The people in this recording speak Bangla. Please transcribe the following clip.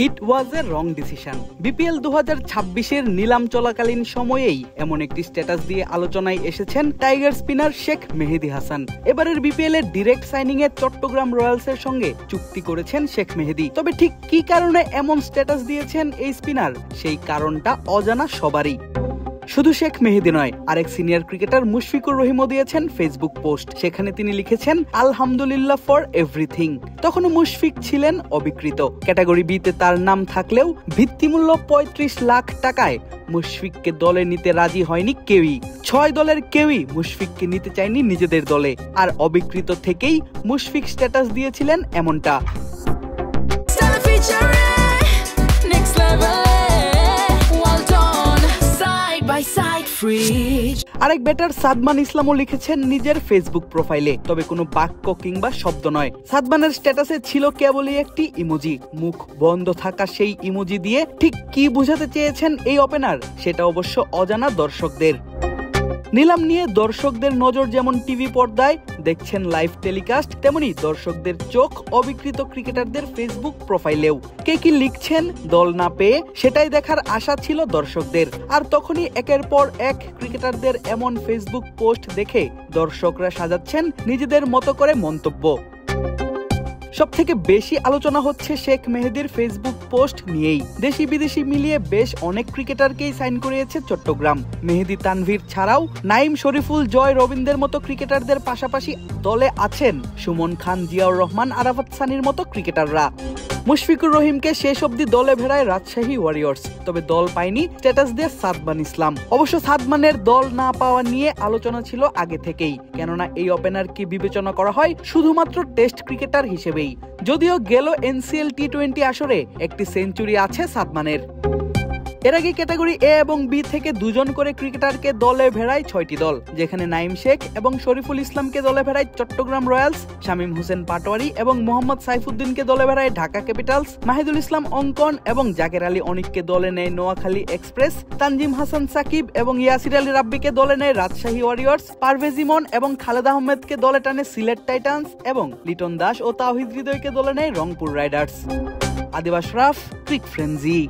ইট ওয়াজ এ রং ডিসিশন। বিপিএল 2026-এর নিলাম চলাকালীন সময়েই এমন একটি স্ট্যাটাস দিয়ে আলোচনায় এসেছেন টাইগার স্পিনার শেখ মেহেদী হাসান। এবারের বিপিএল এর ডিরেক্ট সাইনিং এ চট্টগ্রাম রয়্যালসের সঙ্গে চুক্তি করেছেন শেখ মেহেদী। তবে ঠিক কি কারণে এমন স্ট্যাটাস দিয়েছেন এই স্পিনার, সেই কারণটা অজানা সবারই। শুধু শেখ মেহেদী নয়, আরেক সিনিয়র ক্রিকেটার মুশফিকুর রহিমও দিয়েছেন ফেসবুক পোস্ট। সেখানে তিনি লিখেছেন, আলহামদুলিল্লাহ ফর এভরিথিং। তখনও মুশফিক ছিলেন অবিকৃত। ক্যাটাগরি বিতে তার নাম থাকলেও ভিত্তিমূল্য 35 লাখ টাকায় মুশফিককে দলে নিতে রাজি হয়নি কেউই। 6 দলের কেউই মুশফিককে নিতে চায়নি নিজেদের দলে। আর অবিকৃত থেকেই মুশফিক স্ট্যাটাস দিয়েছিলেন এমনটা। আরেক ব্যাটার সাদমান ইসলামও লিখেছেন নিজের ফেসবুক প্রোফাইলে, তবে কোনো বাক্য কিংবা শব্দ নয়। সাদমানের স্ট্যাটাসে ছিল কেবলই একটি ইমোজি, মুখ বন্ধ থাকা সেই ইমোজি দিয়ে ঠিক কি বোঝাতে চেয়েছেন এই ওপেনার, সেটা অবশ্য অজানা দর্শকদের। নিলাম নিয়ে দর্শকদের নজর যেমন টিভি পর্দায় দেখছেন লাইভ টেলিকাস্ট, তেমনি দর্শকদের চোখ অবিকৃত ক্রিকেটারদের ফেসবুক প্রোফাইলেও। কে কি লিখছেন দল না পেয়ে, সেটাই দেখার আশা ছিল দর্শকদের। আর তখনই একের পর এক ক্রিকেটারদের এমন ফেসবুক পোস্ট দেখে দর্শকরা সাজাচ্ছেন নিজেদের মতো করে মন্তব্য। সবথেকে বেশি আলোচনা হচ্ছে শেখ মেহেদীর ফেসবুক পোস্ট নিয়েই। দেশি বিদেশি মিলিয়ে বেশ অনেক ক্রিকেটারকেই সাইন করিয়েছে চট্টগ্রাম। মেহেদী তানভীর ছাড়াও নাইম, শরীফুল, জয়, রবীন্দ্রের মতো ক্রিকেটারদের পাশাপাশি দলে আছেন সুমন খান, জিয়াউর রহমান, আরাফাত সানির মতো ক্রিকেটাররা। মুশফিকুর রহিমকে শেষ অবধি দলে ভেড়ায় রাজশাহী ওয়ারিয়র্স, তবে দল পায়নি স্ট্যাটাস দিয়ে সাদমান ইসলাম। অবশ্য সাদমানের দল না পাওয়া নিয়ে আলোচনা ছিল আগে থেকেই, কেননা এই ওপেনারকে বিবেচনা করা হয় শুধুমাত্র টেস্ট ক্রিকেটার হিসেবেই। যদিও গেল এনসিএল টি20 আসরে একটি সেঞ্চুরি আছে সাদমানের। এর আগে ক্যাটাগরি এ এবং বি থেকে 2 জন করে ক্রিকেটারকে দলে ভেড়ায় 6টি দল, যেখানে নাইম শেখ এবং শরীফুল ইসলামকে দলে ভেড়ায় চট্টগ্রাম রয়্যালস, শামীম হোসেন পাটোয়ারি এবং মোহাম্মদ সাইফুদ্দিনকে দলে ভেড়ায় ঢাকা ক্যাপিটালস, মাহিদুল ইসলাম অঙ্কন এবং জাকের আলী অনিককে দলে নেয় নোয়াখালী এক্সপ্রেস, তানজিম হাসান সাকিব এবং ইয়াসির আলী রাব্বিকে দলে নেয় রাজশাহী ওয়ারিয়র্স, পারভেজ ইমন এবং খালেদ আহমেদকে দলে টানে সিলেট টাইটান্স এবং লিটন দাস ও তাওহিদ হৃদয়কে দলে নেয় রংপুর রাইডার্স। আদিব আশরাফ, ক্রিক ফ্রেন্জি।